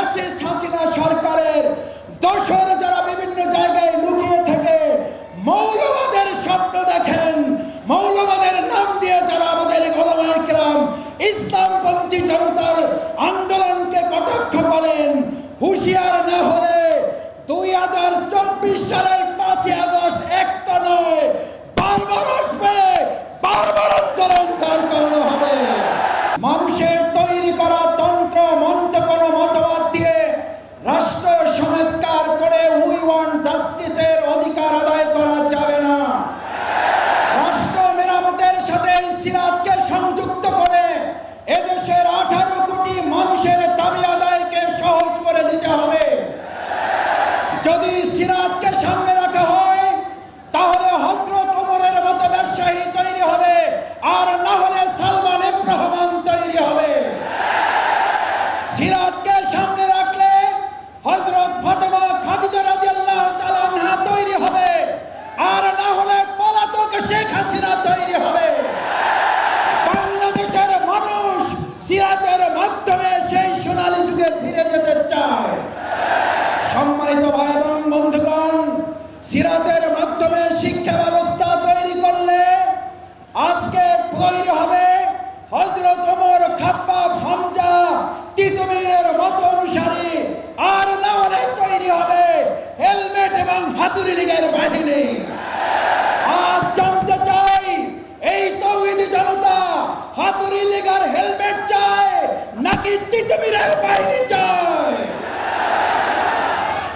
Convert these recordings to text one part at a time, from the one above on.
Fascist Hasina সরকারের দোসর যারা বিভিন্ন জায়গায় লুকিয়ে থেকে মৌলবাদের স্বপ্ন দেখেন, মৌলবাদের নাম দিয়ে যারা আমাদের ওলামায়ে কেরাম ইসলামপন্থী জনতার আন্দোলনকে কটাক্ষ করেন, হুঁশিয়ার না হলে 2024 সালের 5ই আগস্ট একটা নয় বারবার আসবে, বারবার আন্দোলন তার কারণে হবে। মানুষের তৈরি করা তন্ত্র মন্ত্র কোনো মতবাদ দিয়ে রাষ্ট্র সংস্কার করে উই ওয়ান্ট জাস্টিসের অধিকার আদায় করা যাবে না। রাষ্ট্র মেরামতের সাথে সিরাতকে সংযুক্ত করে এদেশের 18 কোটি মানুষের দাবি আদায়কে সহজ করে দিতে হবে। যদি সিরাতকে সামনে রাখা হয় তাহলে হযরত ওমরের মতো ব্যবসায়ী তৈরি হবে, আর না হলে সালমান ইব্রাহিম তৈরি হবে। সিরাতকে সামনে রাখলে হযরত ফাতেমা খাদিজা রাদিয়াল্লাহু তাআলা আনহা তৈরি হবে, আর না হলে পলাতক শেখ হাসিনা তৈরি হবে। বাংলাদেশের মানুষ সিরাতের মাধ্যমে সেই সোনালী যুগে ফিরে যেতে চায়। সম্মানিত ভাই এবং বন্ধুগণ, সিরাতের মাধ্যমে শিক্ষা ব্যবস্থা তৈরি করলে আজকে তৈরি হবে হযরত ওমর, খাব্বাব, হামজা, তিতুমীরের মতো অনুসারী, আর না হলে তৈরি হবে হেলমেট এবং হাতুড়ি লীগের বাহিনী। আজ জানতে চাই এই তৌহিদি জনতা হাতুড়ি লীগ আর হেলমেট চায় নাকি তিতুমীরের বাহিনী চায়?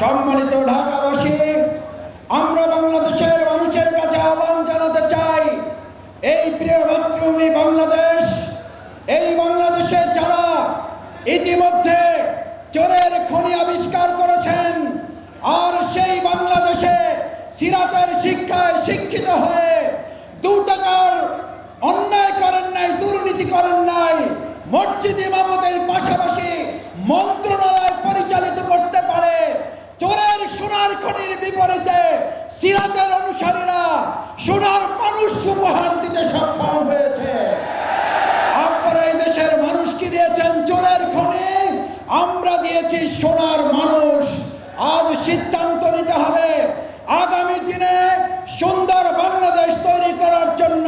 সম্মানিত ঢাকাবাসী, আমরা বাংলাদেশের মানুষের কাছে আহ্বান জানাতে চাই, এই প্রিয় মাতৃভূমি বাংলাদেশ, এই বাংলাদেশে যারা ইতিমধ্যে চোরের খনি আবিষ্কার করেছেন আর সেই বাংলাদেশে সিরাতের শিক্ষায় শিক্ষিত হয়ে 2 টাকার অন্যায় করেন নাই, দুর্নীতি করেন নাই, মসজিদ ইমামতের পাশাপাশি মন্ত্রণালয় পরিচালিত করতে পারে, চোরের সোনার খনির বিপরীতে সিরাতের অনুসারীরা সোনার মানুষ উপহার দিতে সক্ষম হয়েছে। আপনারা এই দেশের মানুষ কি দিয়েছেন? চোরের খনি। আমরা দিয়েছি সোনার মানুষ। আজ সিদ্ধান্ত নিতে হবে আগামী দিনে সুন্দর বাংলাদেশ তৈরি করার জন্য,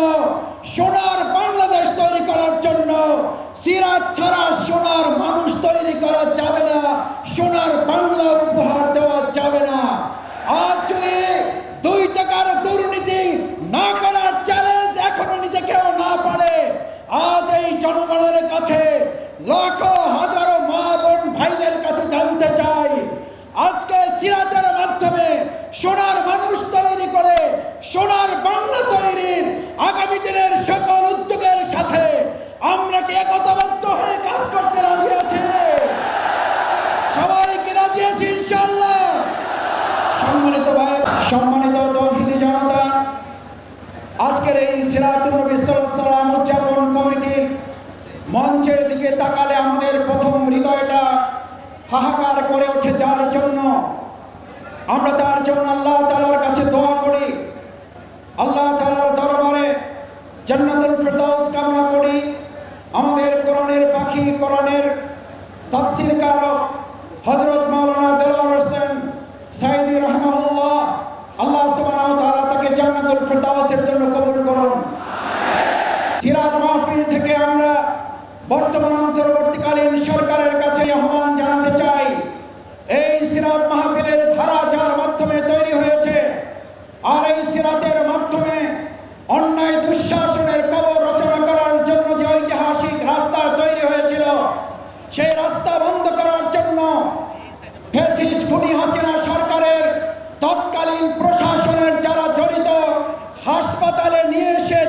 সোনার বাংলাদেশ তৈরি করার জন্য সিরাত ছাড়া সোনার মানুষ তৈরি করা যাবে না, সোনার বাংলা উপহার দেওয়া যাবে না। আজ যদি 2 টাকার দুর্নীতি না করার চ্যালেঞ্জ এখনো নিতে কেউ না পারে, আজ এই জনগণের কাছে, লাখো হাজারো মা বোন ভাইদের কাছে জানতে চাই, আজকে সিরাতের মাধ্যমে সোনার মানুষ তৈরি করে সোনার বাংলা তৈরির আগামী দিনের সকল উদ্যোগের সাথে আমরা কি একতাবদ্ধ হয়ে কাজ করতে রাজি আছি? সবাই কি রাজি আছি ইনশাআল্লাহ? সম্মানিত ভাই, সম্মানিত তৌহিদি জনতা, আজকের এই সিরাতুন নবী সাল্লাল্লাহু আলাইহি ওয়াসাল্লাম উদযাপন কমিটির মঞ্চের দিকে তাকালে আমাদের প্রথম হৃদয়টা হাহাকার করে ওঠে, যার জন্য আমরা তার জন্য আল্লাহ তাআলার কাছে দোয়া করি, আল্লাহ তাআলার দরবারে জান্নাতুল ফিরদাউস কামনা করি। আমাদের কোরআনের পাখি, কোরআনের তাফসীর কারক হযরত মাওলানা দেলোয়ার হোসেন সাঈদী রাহমাহুল্লাহ, আল্লাহ সুবহানাহু ওয়া তাআলা তাকে জান্নাতুল ফিরদাউসের জন্য কবুল করুন। সিরাত মাহফিল থেকে আমরা বর্তমান অন্তর্বর্তীকালীন সরকারের কাছে আহ্বান জানাতে চাই, এই সিরাত মাহফিলের ধারা যার মাধ্যমে তৈরি হয়েছে, আর এই সিরাতের মাধ্যমে অন্যায় দুঃশাসনের কবর রচনা করার জন্য যে ঐতিহাসিক রাস্তা তৈরি হয়েছিল, সেই রাস্তা বন্ধ করার জন্য ফ্যাসিস্ট খুনি হাসিনা সরকারের তৎকালীন প্রশাসনের যারা জড়িত, হাসপাতালে নিয়ে এসে